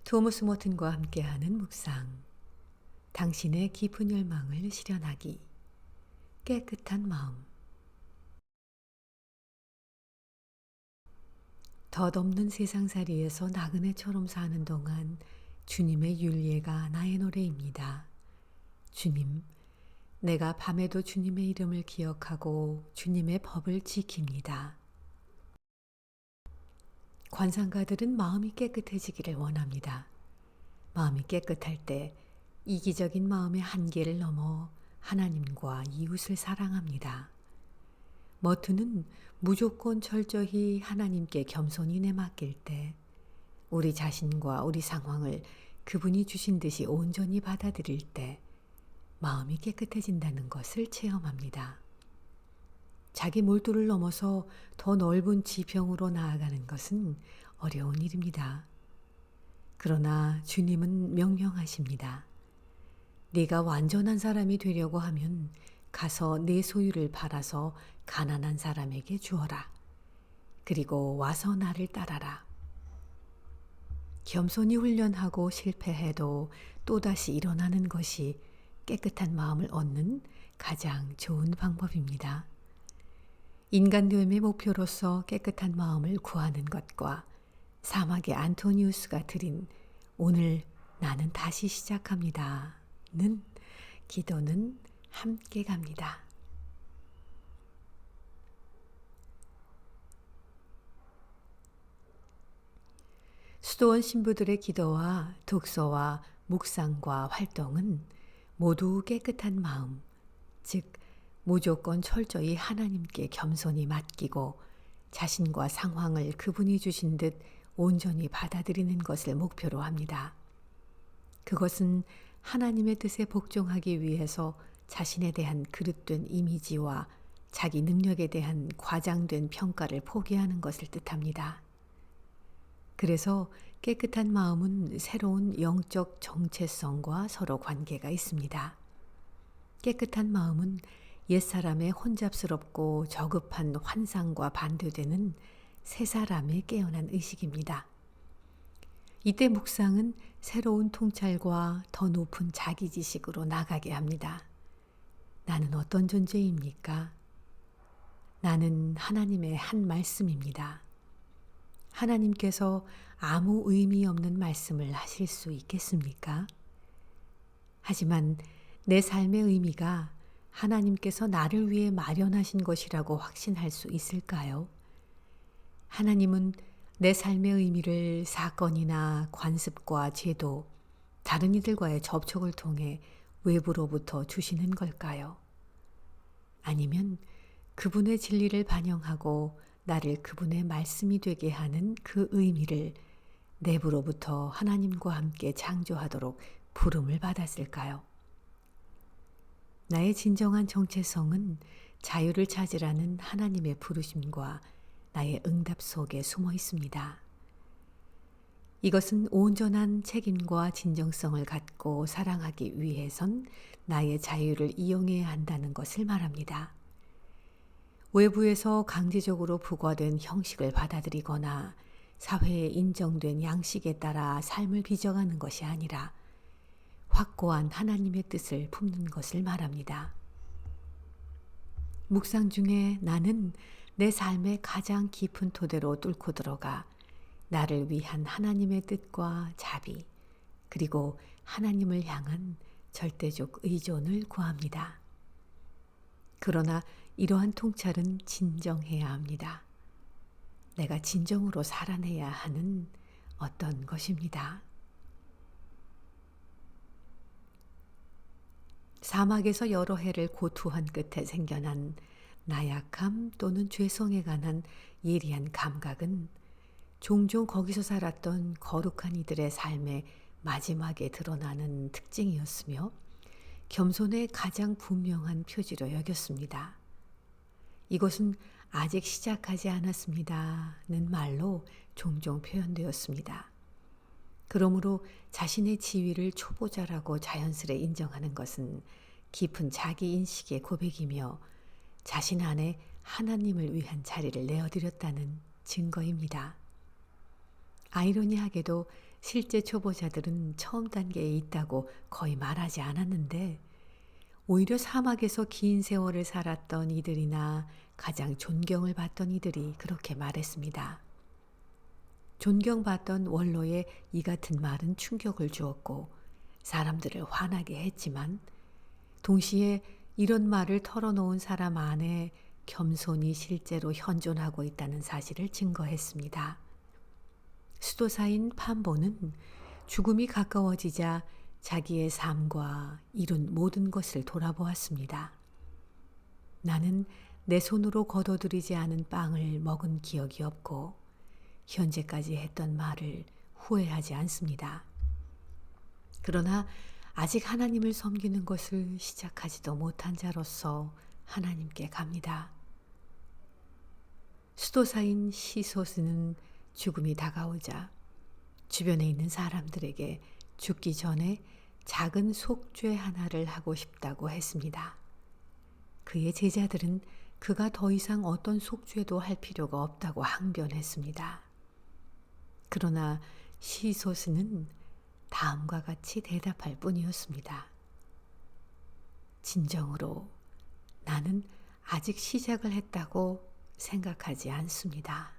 토머스 모튼과 함께하는 묵상. 당신의 깊은 열망을 실현하기. 깨끗한 마음. 덧없는 세상살이에서 나그네처럼 사는 동안 주님의 율례가 나의 노래입니다. 주님, 내가 밤에도 주님의 이름을 기억하고 주님의 법을 지킵니다. 관상가들은 마음이 깨끗해지기를 원합니다. 마음이 깨끗할 때 이기적인 마음의 한계를 넘어 하나님과 이웃을 사랑합니다. 머트는 무조건 철저히 하나님께 겸손히 내맡길 때 우리 자신과 우리 상황을 그분이 주신 듯이 온전히 받아들일 때 마음이 깨끗해진다는 것을 체험합니다. 자기 몰두를 넘어서 더 넓은 지평으로 나아가는 것은 어려운 일입니다. 그러나 주님은 명령하십니다. 네가 완전한 사람이 되려고 하면 가서 네 소유를 팔아서 가난한 사람에게 주어라. 그리고 와서 나를 따라라. 겸손히 훈련하고 실패해도 또다시 일어나는 것이 깨끗한 마음을 얻는 가장 좋은 방법입니다. 인간됨의 목표로서 깨끗한 마음을 구하는 것과 사막의 안토니우스가 드린 오늘 나는 다시 시작합니다. 는 기도는 함께 갑니다. 수도원 신부들의 기도와 독서와 묵상과 활동은 모두 깨끗한 마음, 즉 무조건 철저히 하나님께 겸손히 맡기고 자신과 상황을 그분이 주신 듯 온전히 받아들이는 것을 목표로 합니다. 그것은 하나님의 뜻에 복종하기 위해서 자신에 대한 그릇된 이미지와 자기 능력에 대한 과장된 평가를 포기하는 것을 뜻합니다. 그래서 깨끗한 마음은 새로운 영적 정체성과 서로 관계가 있습니다. 깨끗한 마음은 옛사람의 혼잡스럽고 저급한 환상과 반대되는 새사람의 깨어난 의식입니다. 이때 묵상은 새로운 통찰과 더 높은 자기지식으로 나가게 합니다. 나는 어떤 존재입니까? 나는 하나님의 한 말씀입니다. 하나님께서 아무 의미 없는 말씀을 하실 수 있겠습니까? 하지만 내 삶의 의미가 하나님께서 나를 위해 마련하신 것이라고 확신할 수 있을까요? 하나님은 내 삶의 의미를 사건이나 관습과 제도, 다른 이들과의 접촉을 통해 외부로부터 주시는 걸까요? 아니면 그분의 진리를 반영하고 나를 그분의 말씀이 되게 하는 그 의미를 내부로부터 하나님과 함께 창조하도록 부름을 받았을까요? 나의 진정한 정체성은 자유를 찾으라는 하나님의 부르심과 나의 응답 속에 숨어 있습니다. 이것은 온전한 책임과 진정성을 갖고 사랑하기 위해선 나의 자유를 이용해야 한다는 것을 말합니다. 외부에서 강제적으로 부과된 형식을 받아들이거나 사회에 인정된 양식에 따라 삶을 빚어가는 것이 아니라 확고한 하나님의 뜻을 품는 것을 말합니다. 묵상 중에 나는 내 삶의 가장 깊은 토대로 뚫고 들어가 나를 위한 하나님의 뜻과 자비, 그리고 하나님을 향한 절대적 의존을 구합니다. 그러나 이러한 통찰은 진정해야 합니다. 내가 진정으로 살아내야 하는 어떤 것입니다. 사막에서 여러 해를 고투한 끝에 생겨난 나약함 또는 죄성에 관한 예리한 감각은 종종 거기서 살았던 거룩한 이들의 삶의 마지막에 드러나는 특징이었으며 겸손의 가장 분명한 표지로 여겼습니다. 이것은 아직 시작하지 않았습니다는 말로 종종 표현되었습니다. 그러므로 자신의 지위를 초보자라고 자연스레 인정하는 것은 깊은 자기인식의 고백이며 자신 안에 하나님을 위한 자리를 내어드렸다는 증거입니다. 아이러니하게도 실제 초보자들은 처음 단계에 있다고 거의 말하지 않았는데 오히려 사막에서 긴 세월을 살았던 이들이나 가장 존경을 받던 이들이 그렇게 말했습니다. 존경받던 원로의 이 같은 말은 충격을 주었고 사람들을 화나게 했지만 동시에 이런 말을 털어놓은 사람 안에 겸손이 실제로 현존하고 있다는 사실을 증거했습니다. 수도사인 판보는 죽음이 가까워지자 자기의 삶과 이룬 모든 것을 돌아보았습니다. 나는 내 손으로 거둬들이지 않은 빵을 먹은 기억이 없고 현재까지 했던 말을 후회하지 않습니다. 그러나 아직 하나님을 섬기는 것을 시작하지도 못한 자로서 하나님께 갑니다. 수도사인 시소스는 죽음이 다가오자 주변에 있는 사람들에게 죽기 전에 작은 속죄 하나를 하고 싶다고 했습니다. 그의 제자들은 그가 더 이상 어떤 속죄도 할 필요가 없다고 항변했습니다. 그러나 시소스는 다음과 같이 대답할 뿐이었습니다. 진정으로 나는 아직 시작을 했다고 생각하지 않습니다.